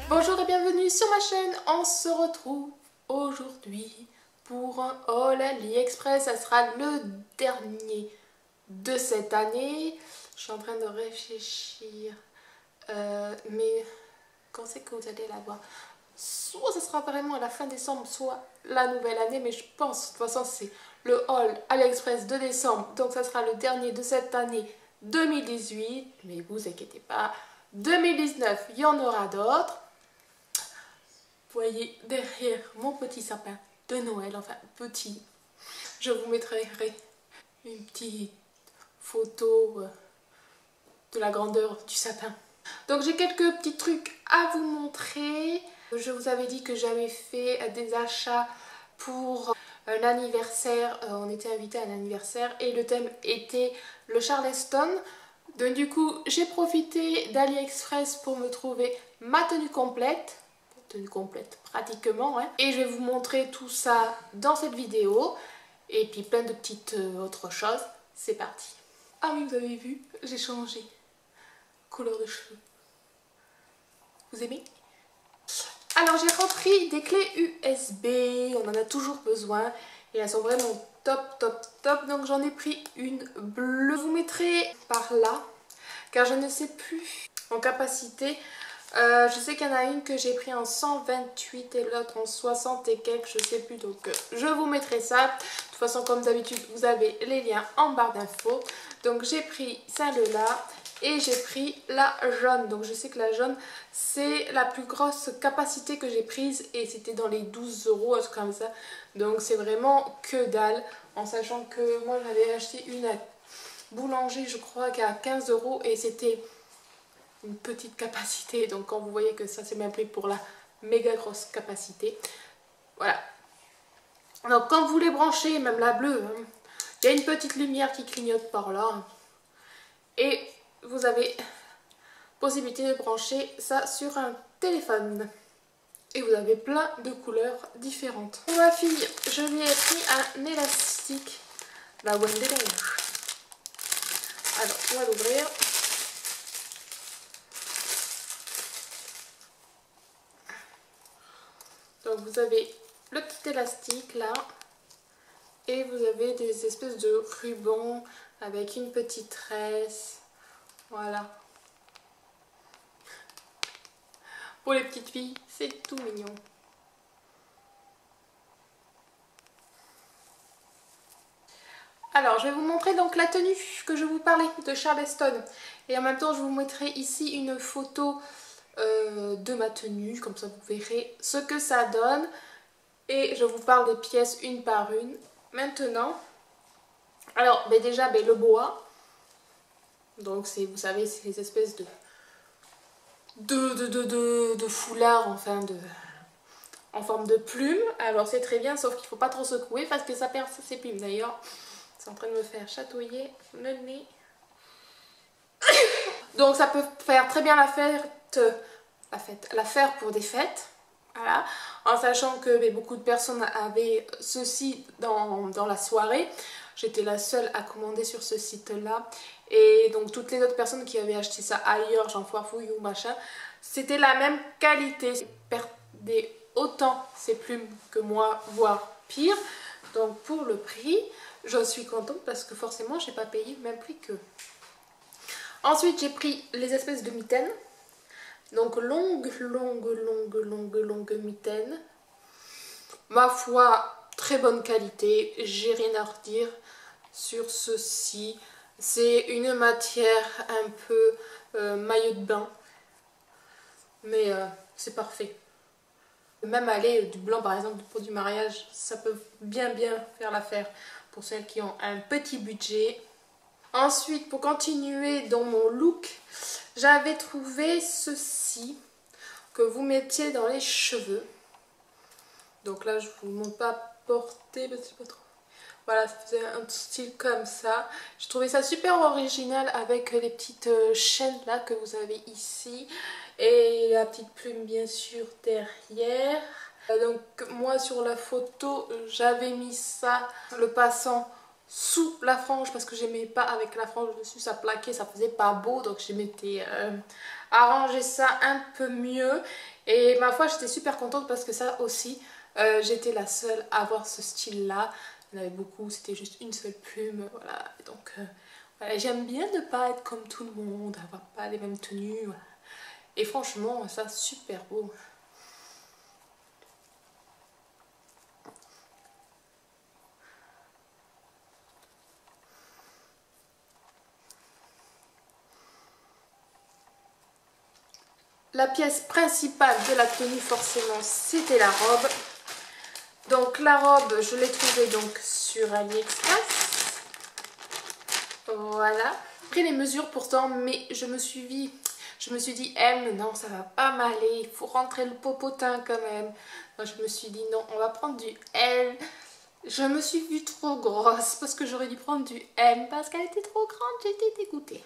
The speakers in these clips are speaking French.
Bonjour et bienvenue sur ma chaîne. On se retrouve aujourd'hui pour un haul AliExpress. Ça sera le dernier de cette année. Je suis en train de réfléchir, mais quand c'est que vous allez la voir? Soit ce sera vraiment à la fin décembre, soit la nouvelle année, mais je pense, de toute façon c'est le haul AliExpress de décembre, donc ça sera le dernier de cette année 2018, mais vous inquiétez pas, 2019 il y en aura d'autres. Vous voyez derrière mon petit sapin de Noël, enfin petit, je vous mettrai une petite photo de la grandeur du sapin. Donc j'ai quelques petits trucs à vous montrer. Je vous avais dit que j'avais fait des achats pour un anniversaire. On était invité à un anniversaire et le thème était le Charleston. Donc du coup j'ai profité d'AliExpress pour me trouver ma tenue complète. Tenue complète pratiquement. Hein. Et je vais vous montrer tout ça dans cette vidéo. Et puis plein de petites autres choses. C'est parti. Ah oui, vous avez vu, j'ai changé couleur de cheveux. Vous aimez? Alors j'ai repris des clés USB, on en a toujours besoin et elles sont vraiment top. Donc j'en ai pris une bleue. Je vous mettrai par là car je ne sais plus en capacité. Je sais qu'il y en a une que j'ai pris en 128 et l'autre en 60 et quelques, je sais plus, donc je vous mettrai ça. De toute façon comme d'habitude vous avez les liens en barre d'infos. Donc j'ai pris celle-là. Et j'ai pris la jaune, donc je sais que la jaune c'est la plus grosse capacité que j'ai prise et c'était dans les 12 €, un truc comme ça. Donc c'est vraiment que dalle, en sachant que moi j'avais acheté une à Boulanger je crois qu'à 15 € et c'était une petite capacité. Donc quand vous voyez que ça c'est même pris pour la méga grosse capacité. Voilà. Donc quand vous les branchez, même la bleue, hein, il y a une petite lumière qui clignote par là. Et vous avez possibilité de brancher ça sur un téléphone. Et vous avez plein de couleurs différentes. Pour ma fille, je lui ai pris un élastique. La Wendelin. Alors, on va l'ouvrir. Donc vous avez le petit élastique là. Et vous avez des espèces de rubans avec une petite tresse. Voilà. Pour les petites filles, c'est tout mignon. Alors, je vais vous montrer donc la tenue que je vous parlais de Charleston. Et en même temps, je vous mettrai ici une photo de ma tenue. Comme ça, vous verrez ce que ça donne. Et je vous parle des pièces une par une. Maintenant, alors, déjà, le bois. Donc, vous savez, c'est les espèces de foulard, enfin en forme de plume. Alors c'est très bien, sauf qu'il ne faut pas trop secouer parce que ça perd ses plumes. D'ailleurs, c'est en train de me faire chatouiller le nez. Donc ça peut faire très bien l'affaire pour des fêtes. Voilà. En sachant que beaucoup de personnes avaient ceci dans la soirée. J'étais la seule à commander sur ce site-là. Et donc toutes les autres personnes qui avaient acheté ça ailleurs, genre Foirefouille ou machin, c'était la même qualité. Ils perdaient autant ces plumes que moi, voire pire. Donc pour le prix, je suis contente parce que forcément, j'ai pas payé le même prix qu'eux. Ensuite, j'ai pris les espèces de mitaines. Donc longue mitaine. Ma foi, très bonne qualité, j'ai rien à redire sur ceci. C'est une matière un peu maillot de bain, mais c'est parfait. Même aller du blanc par exemple pour du mariage, ça peut bien faire l'affaire pour celles qui ont un petit budget. Ensuite, pour continuer dans mon look, j'avais trouvé ceci que vous mettiez dans les cheveux. Donc là, je ne vous montre pas porter parce que c'est pas trop. Voilà, ça faisait un style comme ça. Je trouvais ça super original avec les petites chaînes là que vous avez ici. Et la petite plume bien sûr derrière. Donc moi sur la photo j'avais mis ça, le passant, sous la frange parce que j'aimais pas avec la frange dessus, ça plaquait, ça faisait pas beau, donc je m'étais arrangé ça un peu mieux. Et ma foi j'étais super contente parce que ça aussi j'étais la seule à avoir ce style là. Il y en avait beaucoup, c'était juste une seule plume, voilà. Donc voilà, j'aime bien ne pas être comme tout le monde, avoir pas les mêmes tenues, voilà. Et franchement ça super beau. La pièce principale de la tenue forcément c'était la robe. Donc la robe je l'ai trouvée donc sur AliExpress. Voilà. J'ai pris les mesures pourtant mais je me suis dit M non ça va pas m'aller, il faut rentrer le popotin quand même. Donc je me suis dit non on va prendre du L. Je me suis vue trop grosse parce que j'aurais dû prendre du M parce qu'elle était trop grande, j'étais dégoûtée.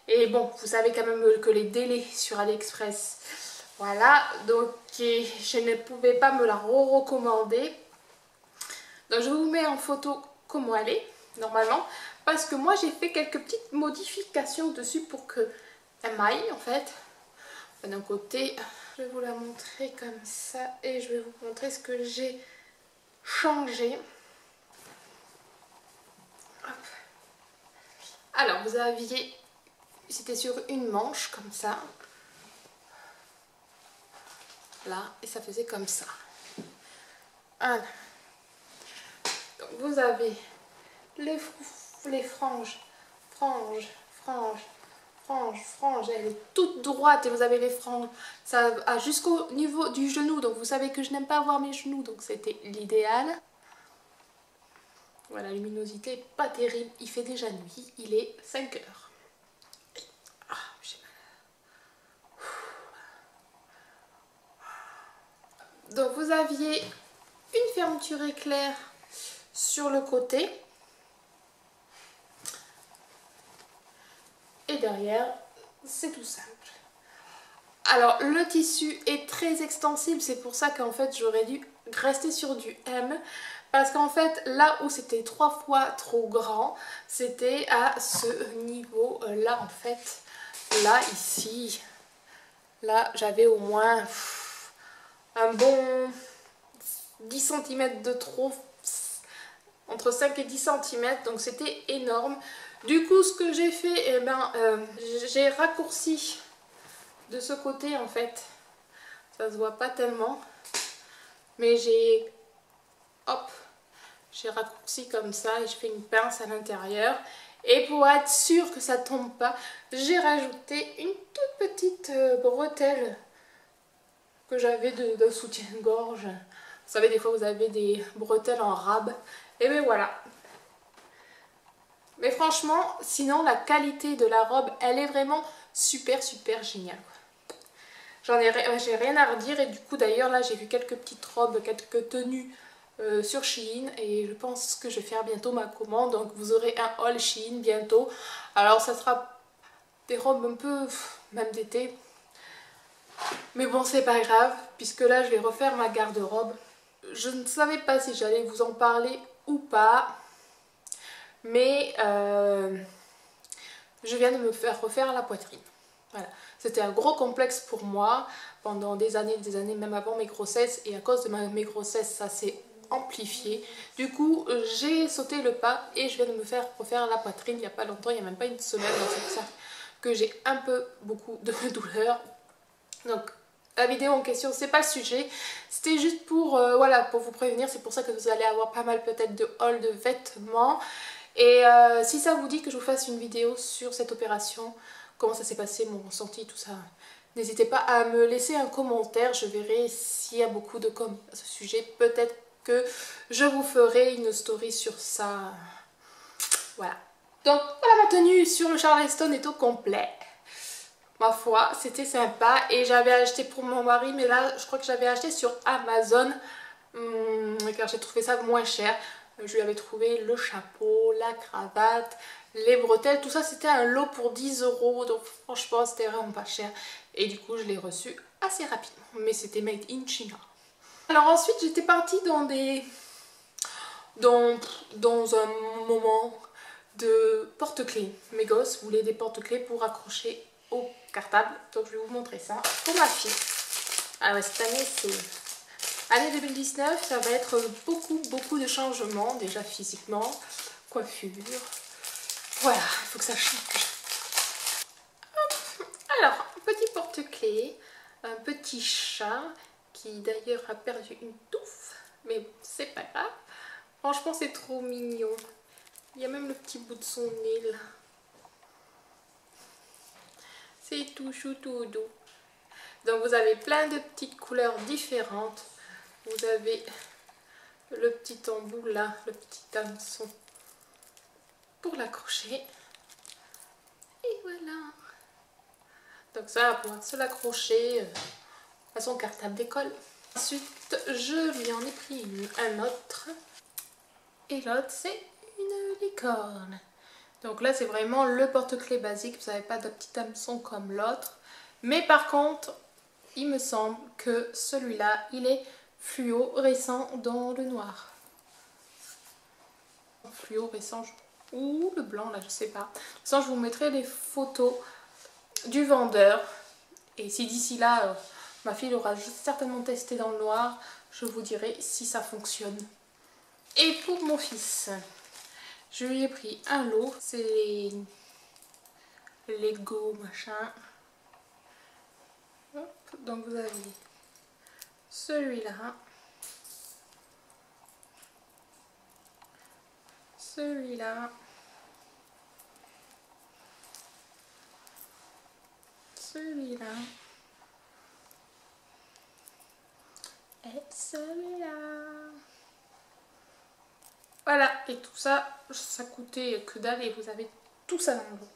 Et bon, vous savez quand même que les délais sur AliExpress, voilà, donc je ne pouvais pas me la recommander. Donc je vous mets en photo comment elle est, normalement, parce que moi j'ai fait quelques petites modifications dessus pour qu'elle m'aille en fait. D'un côté, je vais vous la montrer comme ça et je vais vous montrer ce que j'ai changé. Hop. Alors vous aviez... C'était sur une manche comme ça. Là, et ça faisait comme ça. Voilà. Donc vous avez les franges, frange, elle est toute droite et vous avez les franges, ça va jusqu'au niveau du genou. Donc vous savez que je n'aime pas voir mes genoux, donc c'était l'idéal. Voilà, luminosité pas terrible, il fait déjà nuit, il est 5 heures. Donc vous aviez une fermeture éclair sur le côté et derrière c'est tout simple. Alors le tissu est très extensible, c'est pour ça qu'en fait j'aurais dû rester sur du M parce qu'en fait là où c'était 3 fois trop grand c'était à ce niveau là en fait, là ici, là j'avais au moins un bon 10 cm de trop, entre 5 et 10 cm, donc c'était énorme. Du coup ce que j'ai fait, eh ben, j'ai raccourci de ce côté en fait, ça se voit pas tellement, mais j'ai raccourci comme ça et je fais une pince à l'intérieur. Et pour être sûr que ça tombe pas, j'ai rajouté une toute petite bretelle que j'avais de soutien-gorge. Vous savez, des fois vous avez des bretelles en rab. Et bien voilà. Mais franchement, sinon la qualité de la robe, elle est vraiment super géniale. J'ai rien à redire et du coup d'ailleurs là j'ai vu quelques petites robes, quelques tenues sur Shein et je pense que je vais faire bientôt ma commande. Donc vous aurez un haul Shein bientôt. Alors ça sera des robes un peu même d'été. Mais bon c'est pas grave puisque là je vais refaire ma garde-robe. Je ne savais pas si j'allais vous en parler ou pas. Mais je viens de me faire refaire la poitrine. Voilà. C'était un gros complexe pour moi pendant des années, même avant mes grossesses. Et à cause de mes grossesses, ça s'est amplifié. Du coup, j'ai sauté le pas et je viens de me faire refaire la poitrine il n'y a pas longtemps, il n'y a même pas une semaine. Donc c'est pour ça que j'ai un peu beaucoup de douleur. Donc la vidéo en question, c'est pas le sujet. C'était juste pour, voilà, pour vous prévenir. C'est pour ça que vous allez avoir pas mal peut-être de haul de vêtements. Et si ça vous dit que je vous fasse une vidéo sur cette opération, comment ça s'est passé, mon ressenti, tout ça, n'hésitez pas à me laisser un commentaire. Je verrai s'il y a beaucoup de com à ce sujet. Peut-être que je vous ferai une story sur ça. Voilà. Donc voilà, ma tenue sur le Charleston est au complet. Ma foi, c'était sympa et j'avais acheté pour mon mari, mais là je crois que j'avais acheté sur Amazon car j'ai trouvé ça moins cher. Je lui avais trouvé le chapeau, la cravate, les bretelles, tout ça c'était un lot pour 10 €, donc franchement c'était vraiment pas cher. Et du coup je l'ai reçu assez rapidement, mais c'était made in China. Alors ensuite j'étais partie dans un moment de porte-clés. Mes gosses voulaient des porte-clés pour accrocher au cartable. Donc je vais vous montrer ça pour ma fille. Ah ouais, cette année c'est... Année 2019, ça va être beaucoup de changements, déjà physiquement, coiffure. Voilà, il faut que ça change. Hop. Alors, petit porte-clés, un petit chat qui d'ailleurs a perdu une touffe, mais c'est pas grave. Franchement, c'est trop mignon. Il y a même le petit bout de son nez là. C'est tout chou, tout doux. Donc vous avez plein de petites couleurs différentes. Vous avez le petit embout là, le petit hameçon pour l'accrocher. Et voilà. Donc ça va pouvoir se l'accrocher à son cartable d'école. Ensuite, je lui en ai pris un autre. Et l'autre, c'est une licorne. Donc là, c'est vraiment le porte-clés basique. Vous n'avez pas de petit hameçon comme l'autre. Mais par contre, il me semble que celui-là, il est fluorescent dans le noir. Fluorescent ou le blanc, là, je sais pas. De toute façon, je vous mettrai les photos du vendeur. Et si d'ici là, ma fille l'aura certainement testé dans le noir, je vous dirai si ça fonctionne. Et pour mon fils, je lui ai pris un lot. C'est les Lego machin. Hop, donc vous avez celui-là, celui-là, celui-là et celui-là. Voilà, et tout ça, ça coûtait que dalle et vous avez tout ça dans le lot.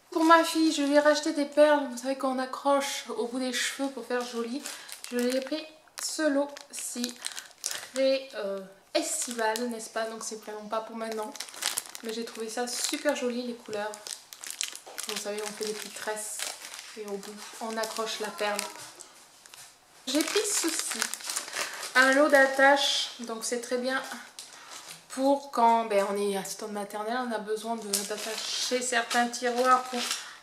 Pour ma fille, je lui ai racheté des perles, vous savez qu'on accroche au bout des cheveux pour faire joli. Je lui ai pris ce lot-ci, très estival, n'est-ce pas? Donc c'est vraiment pas pour maintenant. Mais j'ai trouvé ça super joli, les couleurs. Vous savez, on fait des petites tresses et au bout, on accroche la perle. J'ai pris ceci, un lot d'attaches, donc c'est très bien pour quand on est assistante maternelle, on a besoin d'attacher certains tiroirs pour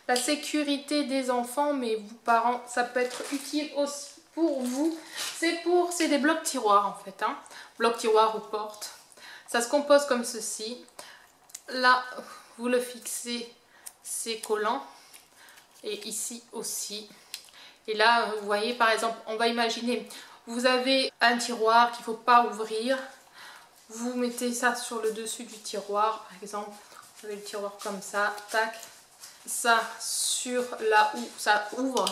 la sécurité des enfants, mais vous parents, ça peut être utile aussi pour vous. C'est des blocs tiroirs en fait, hein. Blocs tiroirs ou portes. Ça se compose comme ceci. Là, vous le fixez, c'est collant. Et ici aussi. Et là, vous voyez, par exemple, on va imaginer, vous avez un tiroir qu'il ne faut pas ouvrir. Vous mettez ça sur le dessus du tiroir, par exemple, vous avez le tiroir comme ça, tac, ça sur là où ça ouvre.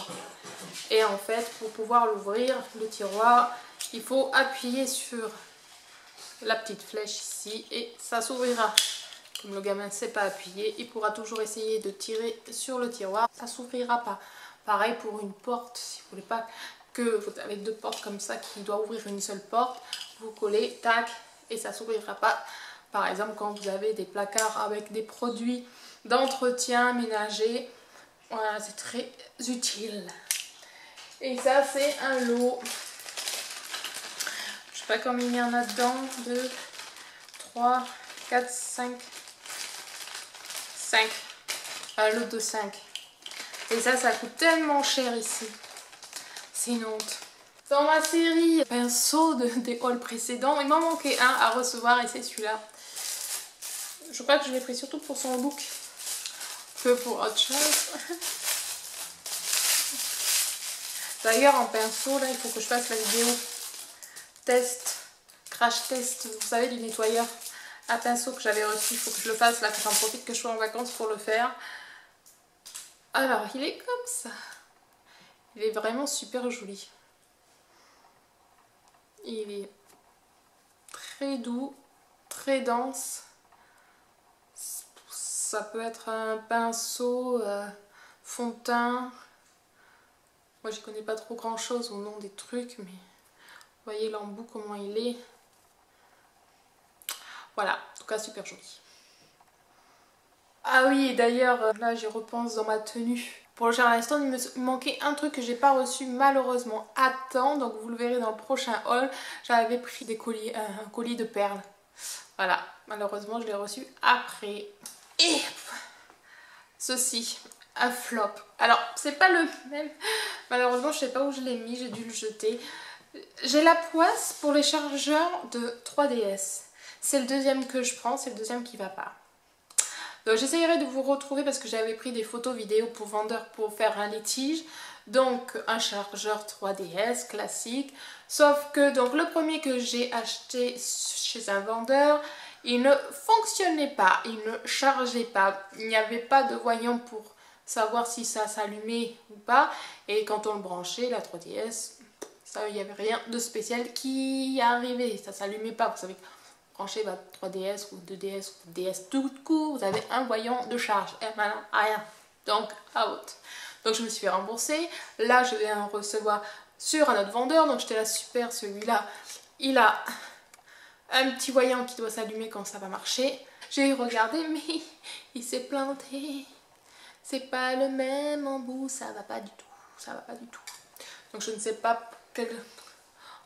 Et en fait, pour pouvoir l'ouvrir, le tiroir, il faut appuyer sur la petite flèche ici et ça s'ouvrira. Comme le gamin ne sait pas appuyer, il pourra toujours essayer de tirer sur le tiroir, ça ne s'ouvrira pas. Pareil pour une porte, si vous voulez pas que vous avez deux portes comme ça qui doivent ouvrir une seule porte, vous collez, tac, et ça ne s'ouvrira pas. Par exemple, quand vous avez des placards avec des produits d'entretien ménager, voilà, c'est très utile. Et ça, c'est un lot. Je sais pas combien il y en a dedans. 2, 3, 4, 5. 5. Un lot de 5. Et ça coûte tellement cher ici. C'est une honte. Dans ma série pinceau des hauls précédents, il m'en manquait un à recevoir et c'est celui-là. Je crois que je l'ai pris surtout pour son look que pour autre chose. D'ailleurs en pinceau, là il faut que je fasse la vidéo test, crash test, vous savez, du nettoyeur à pinceau que j'avais reçu. Il faut que je le fasse là, que j'en profite que je sois en vacances pour le faire. Alors il est comme ça. Il est vraiment super joli. Il est très doux, très dense. Ça peut être un pinceau, fond de teint. Moi j'y connais pas trop grand chose au nom des trucs, mais vous voyez l'embout comment il est. Voilà, en tout cas super joli. Ah oui, et d'ailleurs là j'y repense dans ma tenue. Pour le Charleston, il me manquait un truc que j'ai pas reçu malheureusement à temps. Donc vous le verrez dans le prochain haul. J'avais pris des colis, un colis de perles. Voilà, malheureusement je l'ai reçu après. Et ceci, un flop. Alors c'est pas le même. Malheureusement je sais pas où je l'ai mis, j'ai dû le jeter. J'ai la poisse pour les chargeurs de 3DS. C'est le deuxième que je prends, c'est le deuxième qui va pas. Donc j'essayerai de vous retrouver parce que j'avais pris des photos vidéo pour vendeur pour faire un litige. Donc un chargeur 3DS classique. Sauf que donc le premier que j'ai acheté chez un vendeur, il ne fonctionnait pas, il ne chargeait pas. Il n'y avait pas de voyant pour savoir si ça s'allumait ou pas. Et quand on le branchait, la 3DS, ça, il n'y avait rien de spécial qui arrivait. Ça s'allumait pas, vous savez. Branchez votre 3DS ou 2DS ou DS tout court, vous avez un voyant de charge. Et maintenant, rien. Donc, out. Donc, je me suis fait rembourser. Là, je vais en recevoir sur un autre vendeur. Donc, j'étais là, super, celui-là, il a un petit voyant qui doit s'allumer quand ça va marcher. J'ai regardé, mais il s'est planté. C'est pas le même embout, ça va pas du tout. Ça va pas du tout. Donc, je ne sais pas quel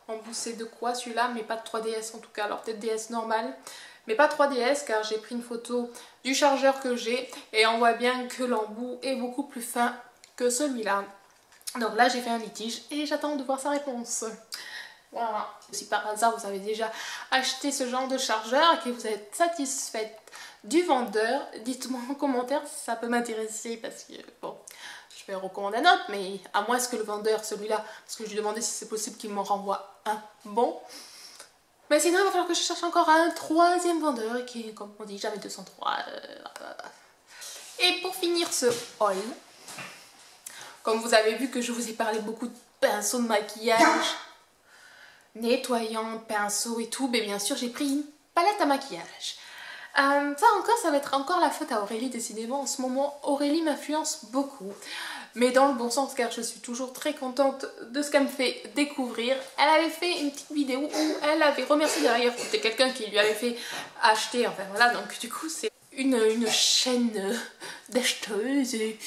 embout c'est de quoi celui-là, mais pas de 3DS en tout cas. Alors peut-être DS normal, mais pas 3DS car j'ai pris une photo du chargeur que j'ai et on voit bien que l'embout est beaucoup plus fin que celui-là. Donc là j'ai fait un litige et j'attends de voir sa réponse. Voilà. Si par hasard vous avez déjà acheté ce genre de chargeur et que vous êtes satisfaite du vendeur, dites-moi en commentaire si ça peut m'intéresser parce que bon, je vais recommander un autre, mais à moins que le vendeur, celui-là, parce que je lui demandais si c'est possible qu'il m'en renvoie un bon. Mais sinon, il va falloir que je cherche encore un troisième vendeur qui, comme on dit, jamais 203. Et pour finir ce haul, comme vous avez vu que je vous ai parlé beaucoup de pinceaux de maquillage, nettoyants, pinceaux et tout, mais bien sûr, j'ai pris une palette à maquillage. Ça encore, ça va être encore la faute à Aurélie, décidément. En ce moment, Aurélie m'influence beaucoup. Mais dans le bon sens, car je suis toujours très contente de ce qu'elle me fait découvrir. Elle avait fait une petite vidéo où elle avait remercié derrière. C'était quelqu'un qui lui avait fait acheter. Enfin voilà, donc du coup, c'est une chaîne d'acheteuses. Et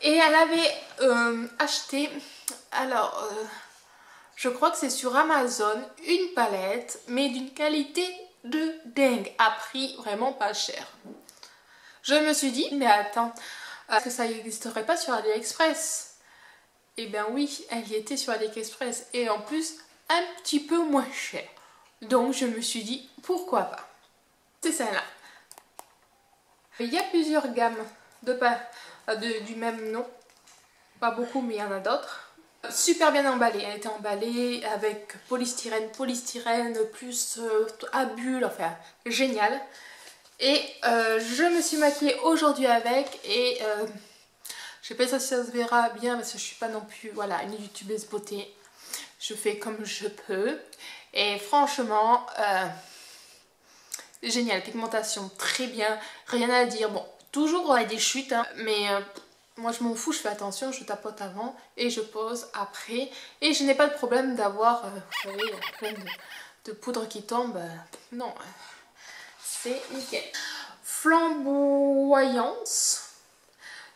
elle avait acheté, alors, je crois que c'est sur Amazon, une palette, mais d'une qualité de dingue, à prix vraiment pas cher. Je me suis dit, mais attends, est-ce que ça n'existerait pas sur AliExpress? Eh bien oui, elle y était sur AliExpress et en plus un petit peu moins cher. Donc je me suis dit, pourquoi pas? C'est celle-là. Il y a plusieurs gammes du même nom. Pas beaucoup, mais il y en a d'autres. Super bien emballée, elle était emballée avec polystyrène plus à bulles, enfin génial. Et je me suis maquillée aujourd'hui avec et je sais pas si ça se verra bien parce que je suis pas non plus voilà, une youtubeuse beauté. Je fais comme je peux et franchement génial, pigmentation très bien, rien à dire. Bon, toujours des chutes hein, mais moi je m'en fous, je fais attention, je tapote avant et je pose après. Et je n'ai pas de problème d'avoir, vous savez, plein de poudre qui tombe. Non, c'est nickel. Flamboyance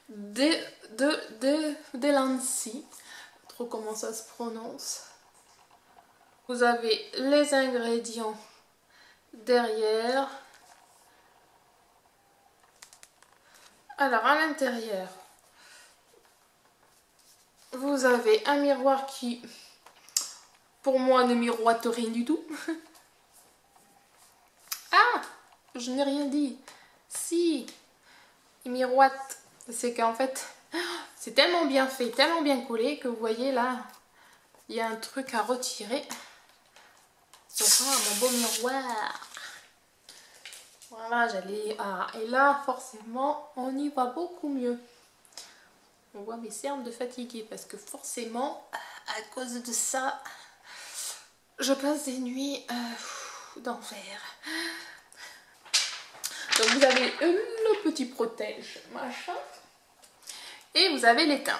de Lancy. Trop comment ça se prononce. Vous avez les ingrédients derrière. Alors à l'intérieur, vous avez un miroir qui, pour moi, ne miroite rien du tout. Ah, je n'ai rien dit. Si, il miroite. C'est qu'en fait, c'est tellement bien fait, tellement bien collé que vous voyez là, il y a un truc à retirer. Sur mon beau miroir. Voilà, j'allais... Ah, et là, forcément, on y voit beaucoup mieux. On voit mes cernes de fatiguée parce que forcément, à cause de ça, je passe des nuits d'enfer. Donc vous avez le petit protège machin et vous avez les teintes.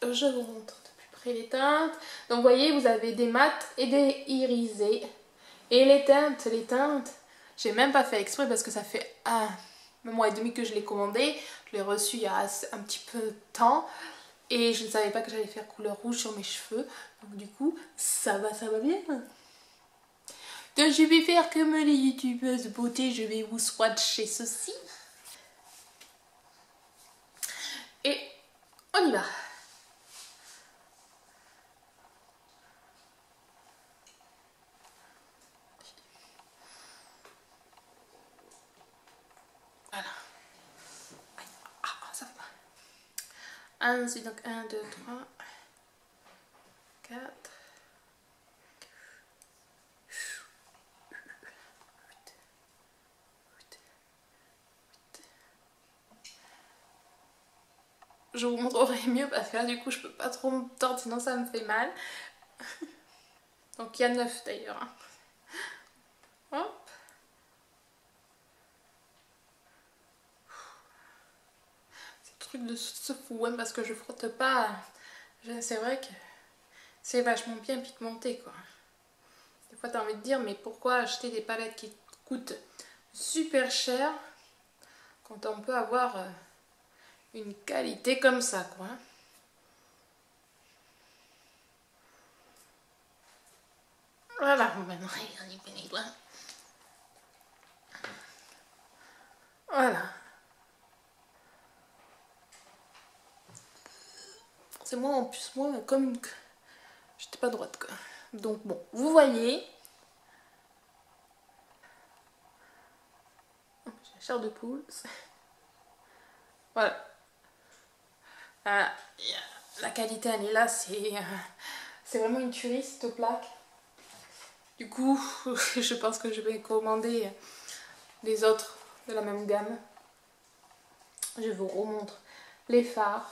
Je vous montre de plus près les teintes. Donc vous voyez, vous avez des mates et des irisés. Et les teintes, j'ai même pas fait exprès parce que ça fait un mois et demi que je l'ai commandé. Je l'ai reçu il y a un petit peu de temps. Et je ne savais pas que j'allais faire couleur rouge sur mes cheveux. Donc du coup, ça va bien. Donc je vais faire comme les youtubeuses beauté, je vais vous swatcher ceci. Et on y va. Voilà. Ah, ça va. Ensuite, donc 1, 2, 3, 4. Je vous montrerai mieux parce que là du coup je peux pas trop me tordre sinon ça me fait mal. Donc il y a 9 d'ailleurs. Hein. Hop. C'est le truc de se fou parce que je frotte pas. C'est vrai que c'est vachement bien pigmenté quoi. Des fois t'as envie de dire mais pourquoi acheter des palettes qui coûtent super cher quand on peut avoir une qualité comme ça quoi. Voilà, maintenant les doigts. Voilà. C'est moi en plus, moi comme j'étais pas droite quoi. Donc bon, vous voyez. J'ai la chair de poule. Voilà. Voilà. La qualité elle est là, c'est vraiment une tuerie cette plaque. Du coup, je pense que je vais commander les autres de la même gamme. Je vous remontre les fards.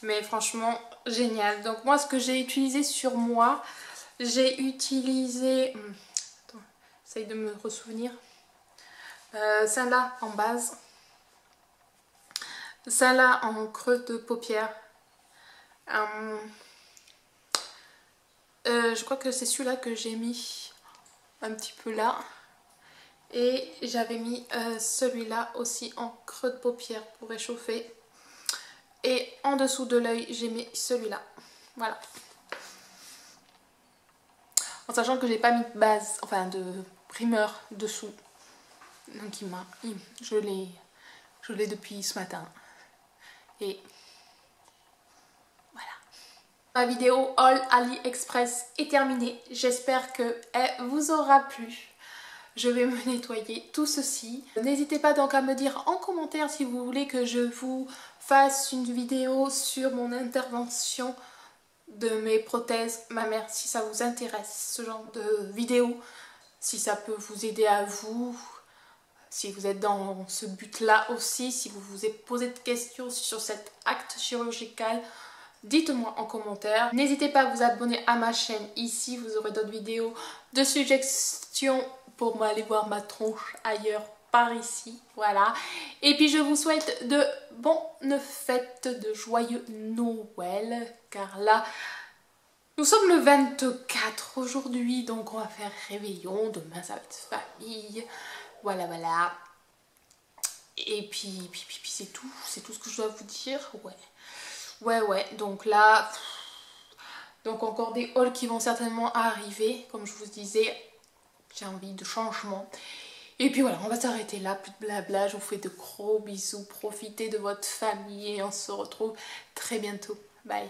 Mais franchement, génial. Donc moi, ce que j'ai utilisé sur moi, j'ai utilisé... Attends, j'essaye de me ressouvenir. Celle-là en base. Celle-là en creux de paupière. Je crois que c'est celui-là que j'ai mis un petit peu là. Et j'avais mis celui-là aussi en creux de paupière pour réchauffer. Et en dessous de l'œil, j'ai mis celui-là. Voilà. En sachant que j'ai pas mis de base, enfin de primeur dessous. Donc je l'ai depuis ce matin. Et voilà. Ma vidéo haul AliExpress est terminée. J'espère qu'elle vous aura plu. Je vais me nettoyer tout ceci. N'hésitez pas donc à me dire en commentaire si vous voulez que je vous fasse une vidéo sur mon intervention de mes prothèses mammaires. Si ça vous intéresse, ce genre de vidéo, si ça peut vous aider à vous, si vous êtes dans ce but-là aussi, si vous vous êtes posé de questions sur cet acte chirurgical, dites-moi en commentaire. N'hésitez pas à vous abonner à ma chaîne ici, vous aurez d'autres vidéos de suggestions pour aller voir ma tronche ailleurs par ici, voilà. Et puis je vous souhaite de bonnes fêtes, de joyeux Noël, car là, nous sommes le 24 aujourd'hui, donc on va faire réveillon, demain ça va être famille, voilà, voilà. Et puis c'est tout ce que je dois vous dire, ouais, donc là, donc encore des hauls qui vont certainement arriver, comme je vous disais, j'ai envie de changement. Et puis voilà, on va s'arrêter là, plus de blabla, je vous fais de gros bisous, profitez de votre famille et on se retrouve très bientôt. Bye.